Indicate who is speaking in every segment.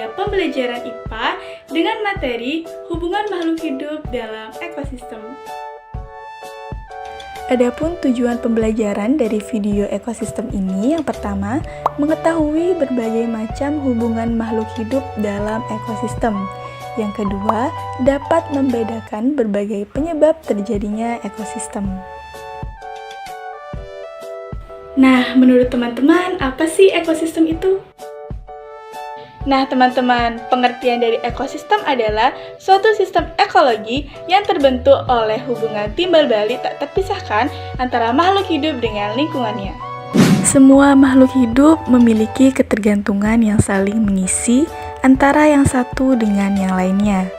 Speaker 1: mata pembelajaran IPA dengan materi hubungan makhluk hidup dalam ekosistem.
Speaker 2: Adapun tujuan pembelajaran dari video ekosistem ini, yang pertama, mengetahui berbagai macam hubungan makhluk hidup dalam ekosistem. Yang kedua, dapat membedakan berbagai penyebab terjadinya ekosistem.
Speaker 1: Nah, menurut teman-teman, apa sih ekosistem itu? Nah, teman-teman, pengertian dari ekosistem adalah suatu sistem ekologi yang terbentuk oleh hubungan timbal balik tak terpisahkan antara makhluk hidup dengan lingkungannya.
Speaker 2: Semua makhluk hidup memiliki ketergantungan yang saling mengisi antara yang satu dengan yang lainnya.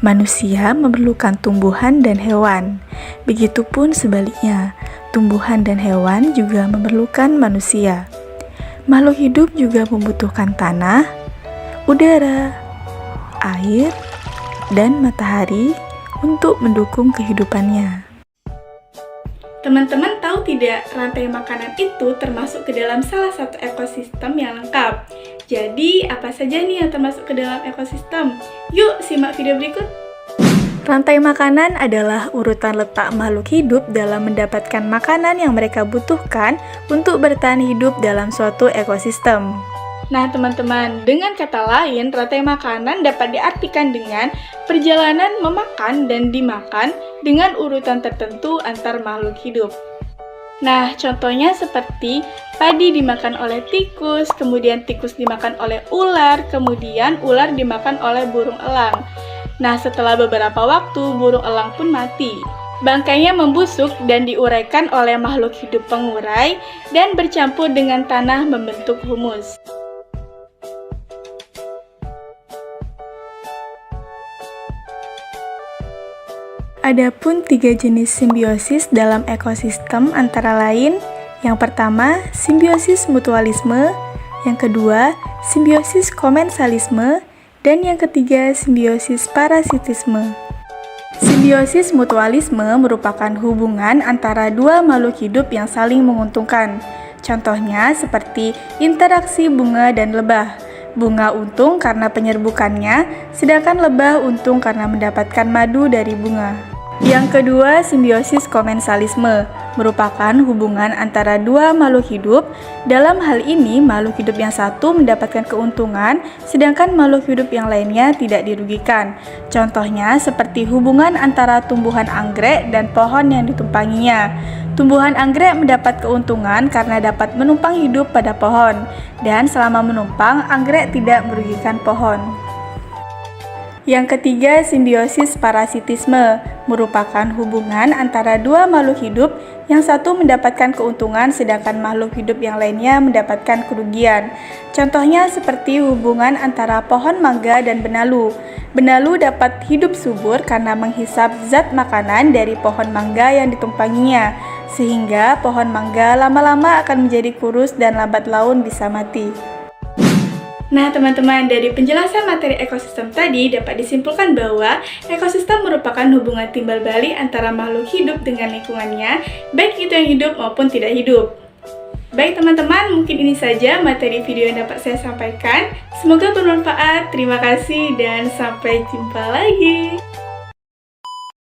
Speaker 2: Manusia memerlukan tumbuhan dan hewan. Begitupun sebaliknya, tumbuhan dan hewan juga memerlukan manusia. Makhluk hidup juga membutuhkan tanah, udara, air, dan matahari untuk mendukung kehidupannya.
Speaker 1: Teman-teman tahu tidak, rantai makanan itu termasuk ke dalam salah satu ekosistem yang lengkap. Jadi, apa saja nih yang termasuk ke dalam ekosistem? Yuk, simak video berikut.
Speaker 2: Rantai makanan adalah urutan letak makhluk hidup dalam mendapatkan makanan yang mereka butuhkan untuk bertahan hidup dalam suatu ekosistem.
Speaker 1: Nah, teman-teman, dengan kata lain, rantai makanan dapat diartikan dengan perjalanan memakan dan dimakan dengan urutan tertentu antar makhluk hidup. Nah, contohnya seperti padi dimakan oleh tikus, kemudian tikus dimakan oleh ular, kemudian ular dimakan oleh burung elang. Nah, setelah beberapa waktu, burung elang pun mati. Bangkainya membusuk dan diuraikan oleh makhluk hidup pengurai dan bercampur dengan tanah membentuk humus.
Speaker 2: Adapun 3 jenis simbiosis dalam ekosistem antara lain, yang pertama, simbiosis mutualisme, yang kedua, simbiosis komensalisme, dan yang ketiga, simbiosis parasitisme. Simbiosis mutualisme merupakan hubungan antara dua makhluk hidup yang saling menguntungkan. Contohnya seperti interaksi bunga dan lebah. Bunga untung karena penyerbukannya, sedangkan lebah untung karena mendapatkan madu dari bunga. Yang kedua, simbiosis komensalisme merupakan hubungan antara dua makhluk hidup. Dalam hal ini, makhluk hidup yang satu mendapatkan keuntungan, sedangkan makhluk hidup yang lainnya tidak dirugikan. Contohnya seperti hubungan antara tumbuhan anggrek dan pohon yang ditumpanginya. Tumbuhan anggrek mendapat keuntungan karena dapat menumpang hidup pada pohon, dan selama menumpang, anggrek tidak merugikan pohon. Yang ketiga, simbiosis parasitisme merupakan hubungan antara dua makhluk hidup, yang satu mendapatkan keuntungan sedangkan makhluk hidup yang lainnya mendapatkan kerugian. Contohnya seperti hubungan antara pohon mangga dan benalu. Benalu dapat hidup subur karena menghisap zat makanan dari pohon mangga yang ditumpanginya, sehingga pohon mangga lama-lama akan menjadi kurus dan lambat laun bisa mati.
Speaker 1: Nah, teman-teman, dari penjelasan materi ekosistem tadi dapat disimpulkan bahwa ekosistem merupakan hubungan timbal balik antara makhluk hidup dengan lingkungannya, baik itu yang hidup maupun tidak hidup. Baik teman-teman, mungkin ini saja materi video yang dapat saya sampaikan. Semoga bermanfaat. Terima kasih dan sampai jumpa lagi.